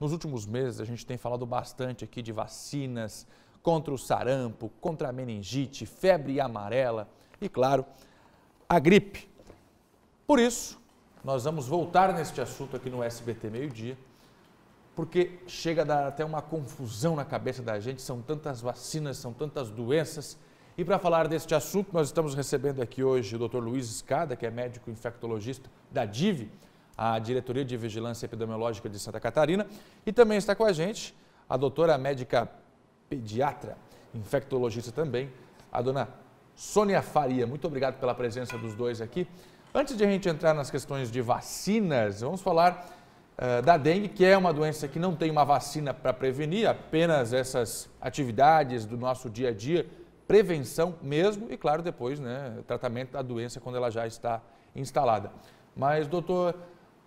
Nos últimos meses, a gente tem falado bastante aqui de vacinas contra o sarampo, contra a meningite, febre amarela e, claro, a gripe. Por isso, nós vamos voltar neste assunto aqui no SBT Meio-Dia, porque chega a dar até uma confusão na cabeça da gente, são tantas vacinas, são tantas doenças. E para falar deste assunto, nós estamos recebendo aqui hoje o Dr. Luiz Escada, que é médico infectologista da DIV, a Diretoria de Vigilância Epidemiológica de Santa Catarina, e também está com a gente a doutora médica pediatra, infectologista também, a dona Sônia Faria. Muito obrigado pela presença dos dois aqui. Antes de a gente entrar nas questões de vacinas, vamos falar da dengue, que é uma doença que não tem uma vacina para prevenir, apenas essas atividades do nosso dia a dia, prevenção mesmo e, claro, depois, tratamento da doença quando ela já está instalada. Mas, doutor,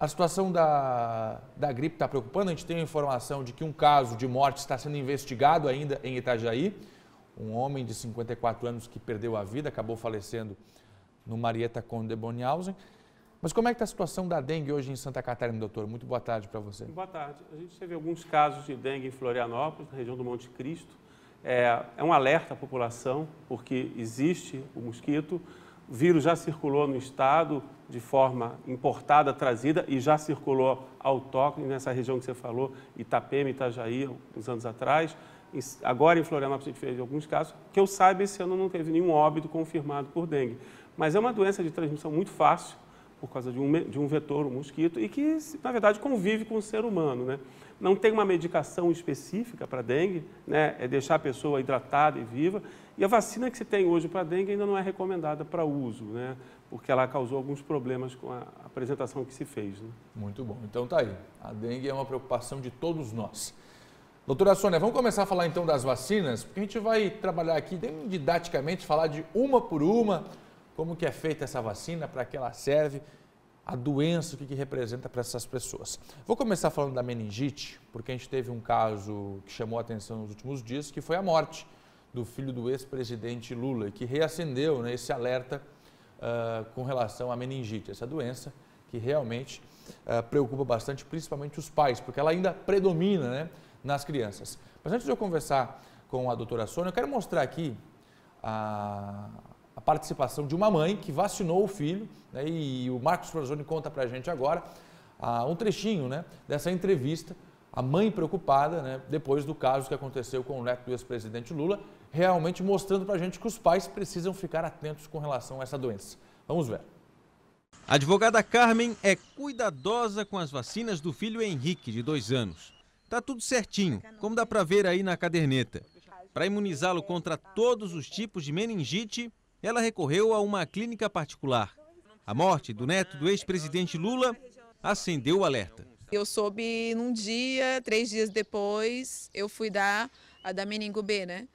a situação da gripe está preocupando. A gente tem a informação de que um caso de morte está sendo investigado ainda em Itajaí. Um homem de 54 anos que perdeu a vida, acabou falecendo no Marieta Conde Bonhausen. Mas como é que está a situação da dengue hoje em Santa Catarina, doutor? Muito boa tarde para você. Boa tarde. A gente teve alguns casos de dengue em Florianópolis, na região do Monte Cristo. É um alerta à população, porque existe o mosquito. O vírus já circulou no estado de forma importada, trazida, e já circulou autóctone nessa região que você falou, Itapema, Itajaí, uns anos atrás. Agora em Florianópolis a gente fez alguns casos. Que eu saiba, esse ano não teve nenhum óbito confirmado por dengue. Mas é uma doença de transmissão muito fácil, por causa de um vetor, um mosquito, e que, na verdade, convive com o ser humano, Não tem uma medicação específica para dengue, É deixar a pessoa hidratada e viva. E a vacina que se tem hoje para dengue ainda não é recomendada para uso, Porque ela causou alguns problemas com a apresentação que se fez, Muito bom. Então tá aí. A dengue é uma preocupação de todos nós. Doutora Sônia, vamos começar a falar então das vacinas, porque a gente vai trabalhar aqui bem didaticamente, falar de uma por uma, como que é feita essa vacina, para que ela serve, a doença, o que representa para essas pessoas. Vou começar falando da meningite, porque a gente teve um caso que chamou a atenção nos últimos dias, que foi a morte do filho do ex-presidente Lula, que reacendeu esse alerta com relação à meningite, essa doença que realmente preocupa bastante, principalmente os pais, porque ela ainda predomina nas crianças. Mas antes de eu conversar com a doutora Sônia, eu quero mostrar aqui a participação de uma mãe que vacinou o filho, e o Marcos Frazoni conta para a gente agora um trechinho dessa entrevista, a mãe preocupada depois do caso que aconteceu com o neto do ex-presidente Lula, realmente mostrando para a gente que os pais precisam ficar atentos com relação a essa doença. Vamos ver. A advogada Carmen é cuidadosa com as vacinas do filho Henrique, de 2 anos. Tá tudo certinho, como dá para ver aí na caderneta. Para imunizá-lo contra todos os tipos de meningite, ela recorreu a uma clínica particular. A morte do neto do ex-presidente Lula acendeu o alerta. Eu soube num dia, 3 dias depois, eu fui dar a da meningo B,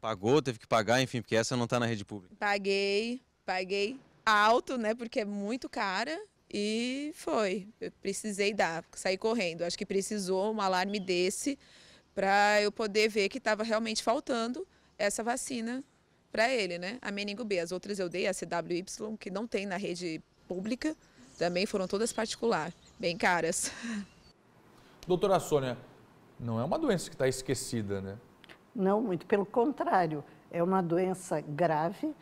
Pagou, teve que pagar, enfim, porque essa não está na rede pública. Paguei alto, porque é muito cara, e foi. Eu precisei dar, saí correndo. Acho que precisou um alarme desse para eu poder ver que estava realmente faltando essa vacina para ele, A meningo B. As outras eu dei, a CWY, que não tem na rede pública, também foram todas particular, bem caras. Doutora Sônia, não é uma doença que está esquecida, Não, muito pelo contrário. É uma doença grave.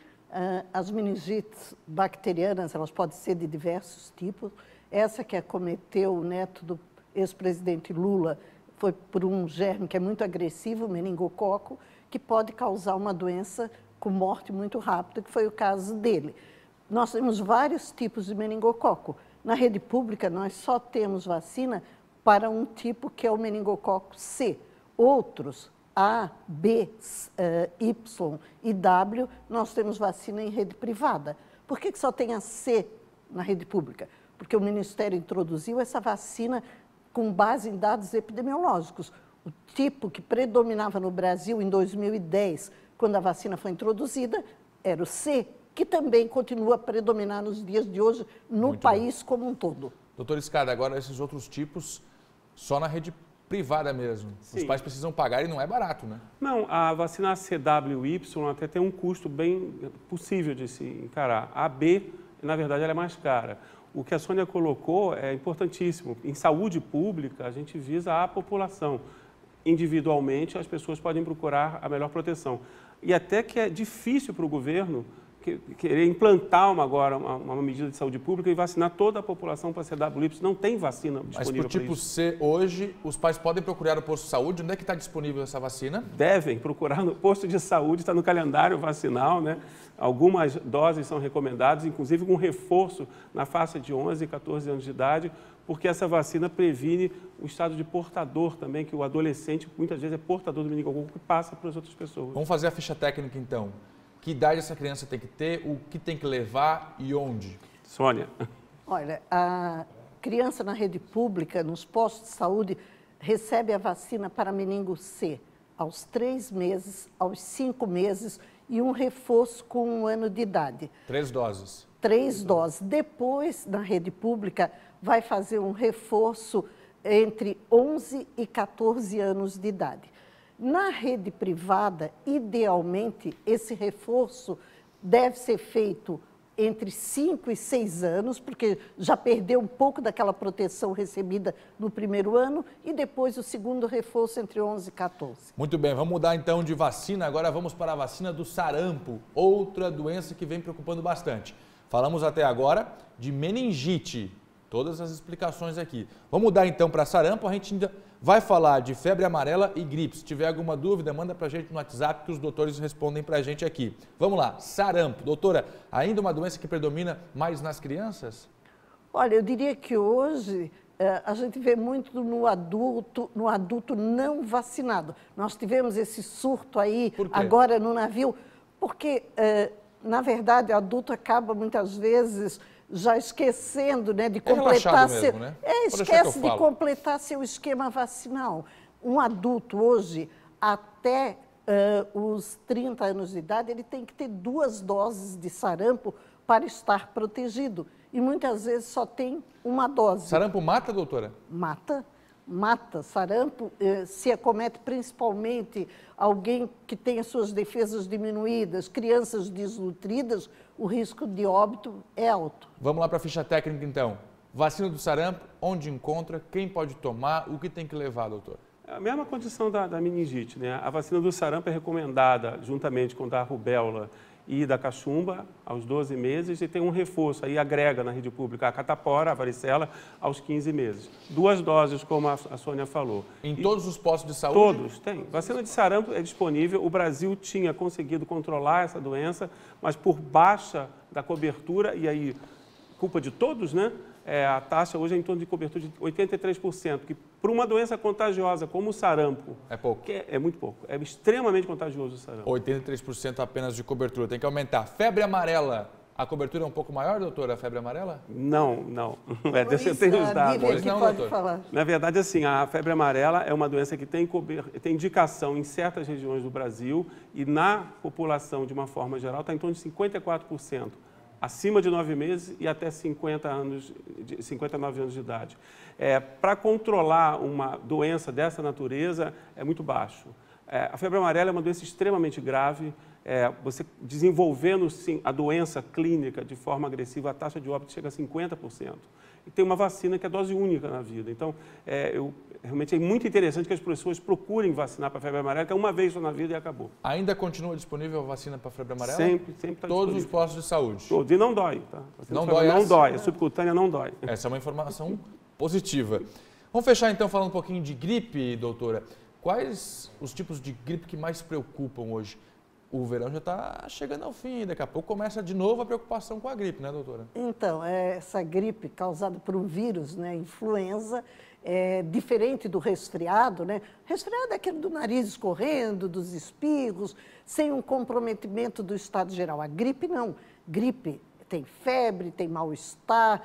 As meningites bacterianas, elas podem ser de diversos tipos. Essa que acometeu o neto do ex-presidente Lula foi por um germe que é muito agressivo, o meningococo, que pode causar uma doença com morte muito rápida, que foi o caso dele. Nós temos vários tipos de meningococo. Na rede pública, nós só temos vacina para um tipo que é o meningococo C. Outros, A, B, Y e W, nós temos vacina em rede privada. Por que só tem a C na rede pública? Porque o Ministério introduziu essa vacina com base em dados epidemiológicos. O tipo que predominava no Brasil em 2010, quando a vacina foi introduzida, era o C, que também continua a predominar nos dias de hoje no país como um todo. Doutor Escada, agora esses outros tipos só na rede privada mesmo. Sim. Os pais precisam pagar e não é barato, Não, a vacina CWY até tem um custo bem possível de se encarar. A B, na verdade, ela é mais cara. o que a Sônia colocou é importantíssimo. Em saúde pública, a gente visa a população. Individualmente, as pessoas podem procurar a melhor proteção. E até que é difícil para o governo querer implantar agora uma medida de saúde pública e vacinar toda a população para CWI. Não tem vacina disponível para isso. Mas para o tipo C, hoje, os pais podem procurar o posto de saúde? Onde é que está disponível essa vacina? Devem procurar no posto de saúde, está no calendário vacinal, né? Algumas doses são recomendadas, inclusive com reforço na faixa de 11 e 14 anos de idade, porque essa vacina previne o estado de portador também, que o adolescente muitas vezes é portador do meningococo que passa para as outras pessoas. Vamos fazer a ficha técnica então. Que idade essa criança tem que ter, o que tem que levar e onde? Sônia. Olha, a criança na rede pública, nos postos de saúde, recebe a vacina para meningo C aos 3 meses, aos 5 meses e um reforço com 1 ano de idade. 3 doses. 3 doses. Depois, na rede pública, vai fazer um reforço entre 11 e 14 anos de idade. Na rede privada, idealmente, esse reforço deve ser feito entre 5 e 6 anos, porque já perdeu um pouco daquela proteção recebida no primeiro ano, e depois o segundo reforço entre 11 e 14. Muito bem, vamos mudar então de vacina, agora vamos para a vacina do sarampo, outra doença que vem preocupando bastante. Falamos até agora de meningite, todas as explicações aqui. Vamos mudar então para sarampo, a gente ainda vai falar de febre amarela e gripe. Se tiver alguma dúvida, manda para a gente no WhatsApp que os doutores respondem para a gente aqui. Vamos lá, sarampo. Doutora, ainda uma doença que predomina mais nas crianças? Olha, eu diria que hoje a gente vê muito no adulto não vacinado. Nós tivemos esse surto aí agora no navio, porque, na verdade, o adulto acaba muitas vezes já esquecendo, né, de completar mesmo, né? Esquece de completar seu esquema vacinal. Um adulto hoje, até os 30 anos de idade, ele tem que ter 2 doses de sarampo para estar protegido. E muitas vezes só tem 1 dose. Sarampo mata, doutora? Mata. Sarampo se acomete principalmente alguém que tem as suas defesas diminuídas, crianças desnutridas, o risco de óbito é alto. Vamos lá para a ficha técnica então. Vacina do sarampo, onde encontra, quem pode tomar, o que tem que levar, doutor? É a mesma condição da meningite, né? A vacina do sarampo é recomendada juntamente com da rubéola e da cachumba aos 12 meses e tem um reforço, aí agrega na rede pública a catapora, a varicela, aos 15 meses. 2 doses, como a Sônia falou. Em todos os postos de saúde? Todos, tem. Vacina de sarampo é disponível, o Brasil tinha conseguido controlar essa doença, mas por baixa da cobertura, e aí culpa de todos, né? A taxa hoje é em torno de cobertura de 83%, que para uma doença contagiosa como o sarampo... É pouco. É muito pouco. É extremamente contagioso o sarampo. 83% apenas de cobertura, tem que aumentar. Febre amarela, a cobertura é um pouco maior, doutora, a febre amarela? Não. Deixa eu ter os dados. Pois não, doutor. Falar. Na verdade, assim, a febre amarela é uma doença que tem indicação em certas regiões do Brasil e na população, de uma forma geral, está em torno de 54%. Acima de 9 meses e até 59 anos de idade. Para controlar uma doença dessa natureza é muito baixo. A febre amarela é uma doença extremamente grave. Você desenvolvendo sim, a doença clínica de forma agressiva, a taxa de óbito chega a 50%. E tem uma vacina que é dose única na vida. Então, realmente é muito interessante que as pessoas procurem vacinar para a febre amarela, que é uma vez só na vida e acabou. Ainda continua disponível a vacina para a febre amarela? Sempre está disponível. Todos os postos de saúde? Todos. E não dói, tá? Não dói? Não dói. A subcutânea não dói. Essa é uma informação positiva. Vamos fechar então falando um pouquinho de gripe, doutora. Quais os tipos de gripe que mais preocupam hoje? O verão já está chegando ao fim, daqui a pouco começa de novo a preocupação com a gripe, né, doutora? Então, essa gripe causada por um vírus, né, influenza, é diferente do resfriado, né? Resfriado é aquele do nariz escorrendo, dos espirros, sem um comprometimento do estado geral. A gripe não. Gripe tem febre, tem mal-estar,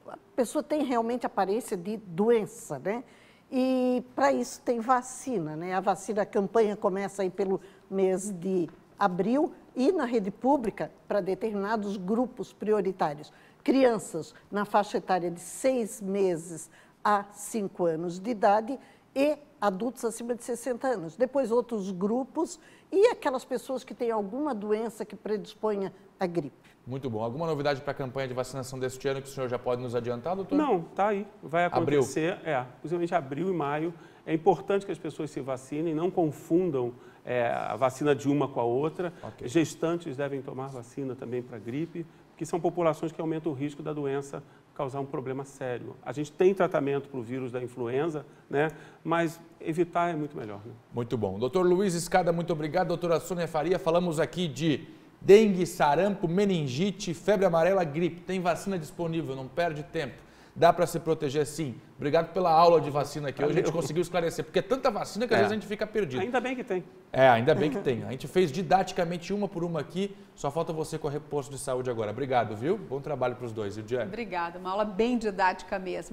a pessoa tem realmente aparência de doença, né? E para isso tem vacina, né? A campanha começa aí pelo mês de abril e na rede pública para determinados grupos prioritários. Crianças na faixa etária de 6 meses a 5 anos de idade e adultos acima de 60 anos. Depois outros grupos e aquelas pessoas que têm alguma doença que predisponha à gripe. Muito bom. Alguma novidade para a campanha de vacinação deste ano que o senhor já pode nos adiantar, doutor? Não, está aí. Vai acontecer, principalmente abril e maio. É importante que as pessoas se vacinem, não confundam a vacina de uma com a outra. Okay. Gestantes devem tomar vacina também para gripe, que são populações que aumentam o risco da doença causar um problema sério. A gente tem tratamento para o vírus da influenza, né? Mas evitar é muito melhor. Né? Muito bom. Doutor Luiz Escada, muito obrigado. Doutora Sônia Faria, falamos aqui de dengue, sarampo, meningite, febre amarela, gripe. Tem vacina disponível, não perde tempo. Dá para se proteger sim. Obrigado pela aula de vacina aqui. Hoje a gente conseguiu esclarecer, porque é tanta vacina que às vezes a gente fica perdido. Ainda bem que tem. Ainda bem que tem. A gente fez didaticamente uma por uma aqui, só falta você correr para o posto de saúde agora. Obrigado, viu? Bom trabalho para os dois, viu, Diane? Obrigada, uma aula bem didática mesmo.